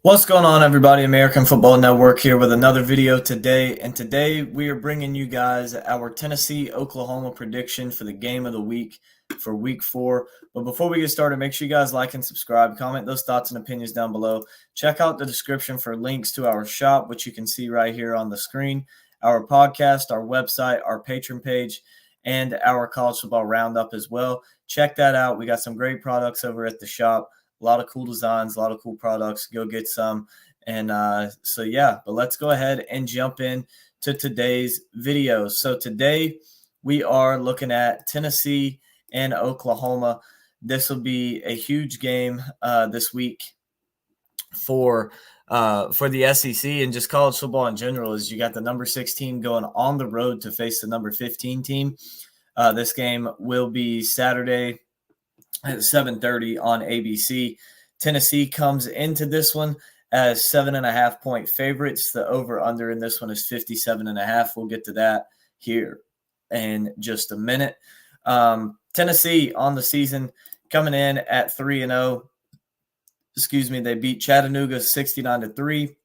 What's going on, everybody? American Football Network here with another video today. And today we are bringing you guys our Tennessee-Oklahoma prediction for the game of the week for week 4. But before we get started, make sure you guys like and subscribe. Comment those thoughts and opinions down below. Check out the description for links to our shop, which you can see right here on the screen, our podcast, our website, our Patreon page, and our college football roundup as well. Check that out. We got some great products over at the shop. A lot of cool designs, a lot of cool products. Go get some. And but let's go ahead and jump in to today's video. So today we are looking at Tennessee and Oklahoma. This will be a huge game this week for the SEC and just college football in general. Is you got the number 6 team going on the road to face the number 15 team. This game will be Saturday at 7:30 on ABC. Tennessee comes into this one as 7.5-point favorites. The over-under in this one is 57.5. We'll get to that here in just a minute. Tennessee on the season coming in at 3-0. They beat Chattanooga 69-3,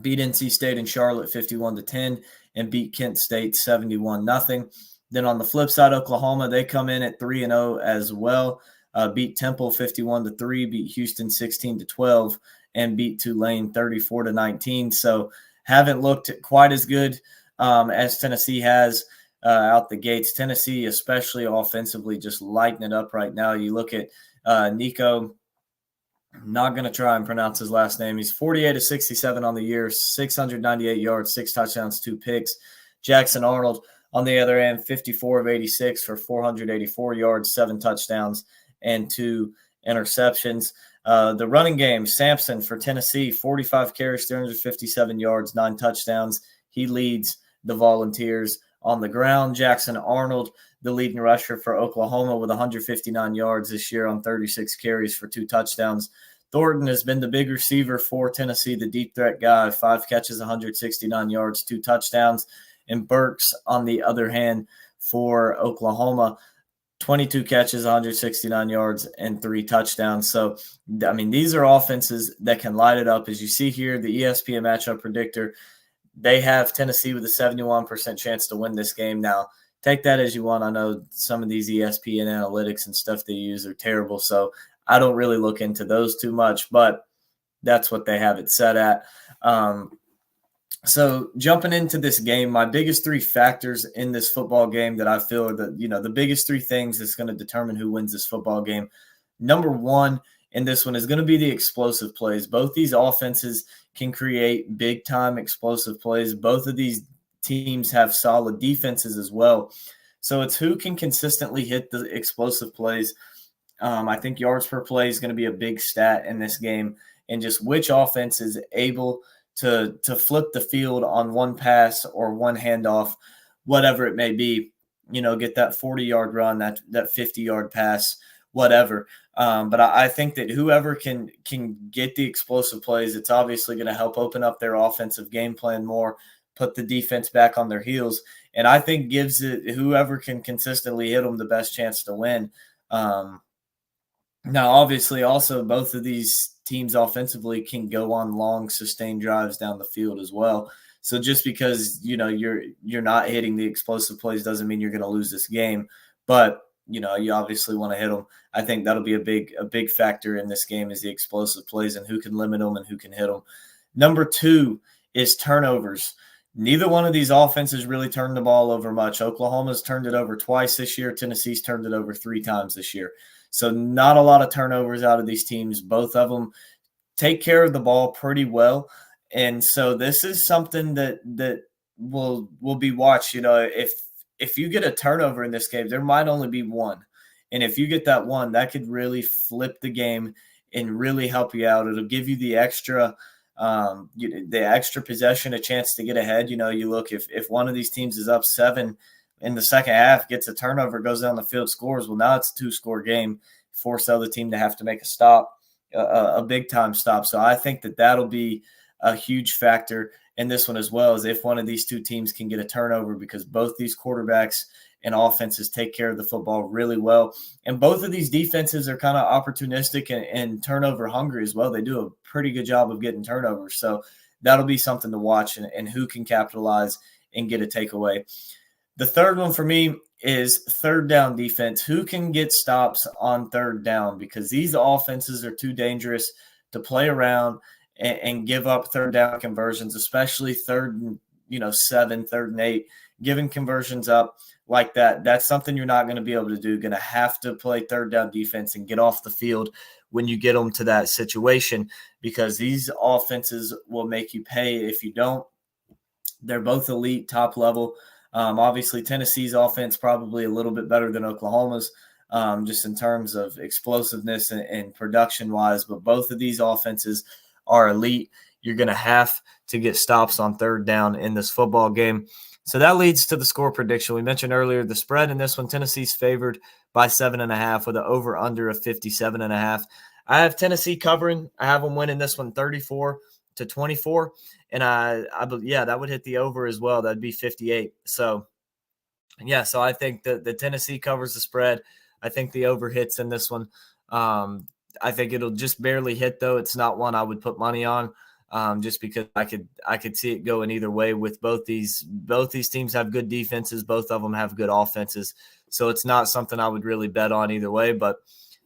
beat NC State and Charlotte 51-10, and beat Kent State 71-0. Then on the flip side, Oklahoma, they come in at 3-0 as well. Beat Temple 51-3, beat Houston 16-12, and beat Tulane 34-19. So haven't looked quite as good as Tennessee has out the gates. Tennessee, especially offensively, just lighting it up right now. You look at Nico. I'm not going to try and pronounce his last name. He's 48-67 on the year, 698 yards, 6 touchdowns, 2 picks. Jackson Arnold, on the other end, 54 of 86 for 484 yards, 7 touchdowns, and 2 interceptions. The running game, Sampson for Tennessee, 45 carries, 357 yards, 9 touchdowns. He leads the Volunteers on the ground. Jackson Arnold, the leading rusher for Oklahoma, with 159 yards this year on 36 carries for 2 touchdowns. Thornton has been the big receiver for Tennessee, the deep threat guy, 5 catches, 169 yards, 2 touchdowns. And Burks, on the other hand, for Oklahoma, 22 catches, 169 yards, and 3 touchdowns. So, I mean, these are offenses that can light it up. As you see here, the ESPN matchup predictor, they have Tennessee with a 71% chance to win this game. Now, take that as you want. I know some of these ESPN analytics and stuff they use are terrible, so I don't really look into those too much, but that's what they have it set at. So jumping into this game, my biggest 3 factors in this football game that I feel are the biggest 3 things that's going to determine who wins this football game. Number 1 in this one is going to be the explosive plays. Both these offenses can create big-time explosive plays. Both of these teams have solid defenses as well. So it's who can consistently hit the explosive plays. I think yards per play is going to be a big stat in this game, and just which offense is able to flip the field on one pass or one handoff, whatever it may be, get that 40-yard run, that 50-yard pass, whatever. But I think that whoever can get the explosive plays, it's obviously going to help open up their offensive game plan more, put the defense back on their heels, and I think gives it whoever can consistently hit them the best chance to win. Now, obviously, also both of these teams offensively can go on long, sustained drives down the field as well. So just because you're not hitting the explosive plays doesn't mean you're going to lose this game. But you obviously want to hit them. I think that'll be a big factor in this game is the explosive plays and who can limit them and who can hit them. Number 2 is turnovers. Neither one of these offenses really turned the ball over much. Oklahoma's turned it over twice this year. Tennessee's turned it over 3 times this year. So not a lot of turnovers out of these teams. Both of them take care of the ball pretty well. And so this is something that will be watched. If you get a turnover in this game, there might only be one. And if you get that one, that could really flip the game and really help you out. It'll give you the extra possession, a chance to get ahead. You look, if one of these teams is up 7 in the second half, gets a turnover, goes down the field, scores, well, now it's a 2-score game, force the other team to have to make a stop, a big-time stop. So I think that'll be a huge factor in this one as well, as if one of these 2 teams can get a turnover, because both these quarterbacks and offenses take care of the football really well. And both of these defenses are kind of opportunistic and turnover hungry as well. They do a pretty good job of getting turnovers. So that'll be something to watch and who can capitalize and get a takeaway. The third one for me is third down defense. Who can get stops on third down? Because these offenses are too dangerous to play around and give up third down conversions, especially third and 7, third and 8, giving conversions up like that. That's something you're not going to be able to do. Going to have to play third down defense and get off the field when you get them to that situation, because these offenses will make you pay if you don't. They're both elite, top level. Obviously, Tennessee's offense probably a little bit better than Oklahoma's, just in terms of explosiveness and production-wise. But both of these offenses are elite. You're going to have to get stops on third down in this football game. So that leads to the score prediction. We mentioned earlier the spread in this one. Tennessee's favored by 7.5 with an over-under of 57.5. I have Tennessee covering. I have them winning this one 34-24. And that would hit the over as well. That'd be 58. So I think that the Tennessee covers the spread. I think the over hits in this one. I think it'll just barely hit, though. It's not one I would put money on, just because I could see it going either way with both these teams have good defenses. Both of them have good offenses. So it's not something I would really bet on either way. But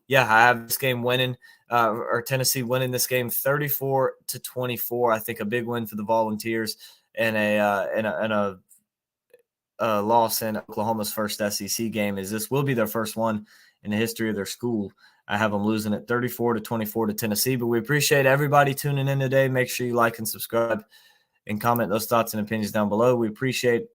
yeah, I have this game winning. Or Tennessee winning this game 34-24. I think a big win for the Volunteers and a loss in Oklahoma's first SEC game, as this will be their first one in the history of their school. I have them losing it 34-24 to Tennessee. But we appreciate everybody tuning in today. Make sure you like and subscribe and comment those thoughts and opinions down below. We appreciate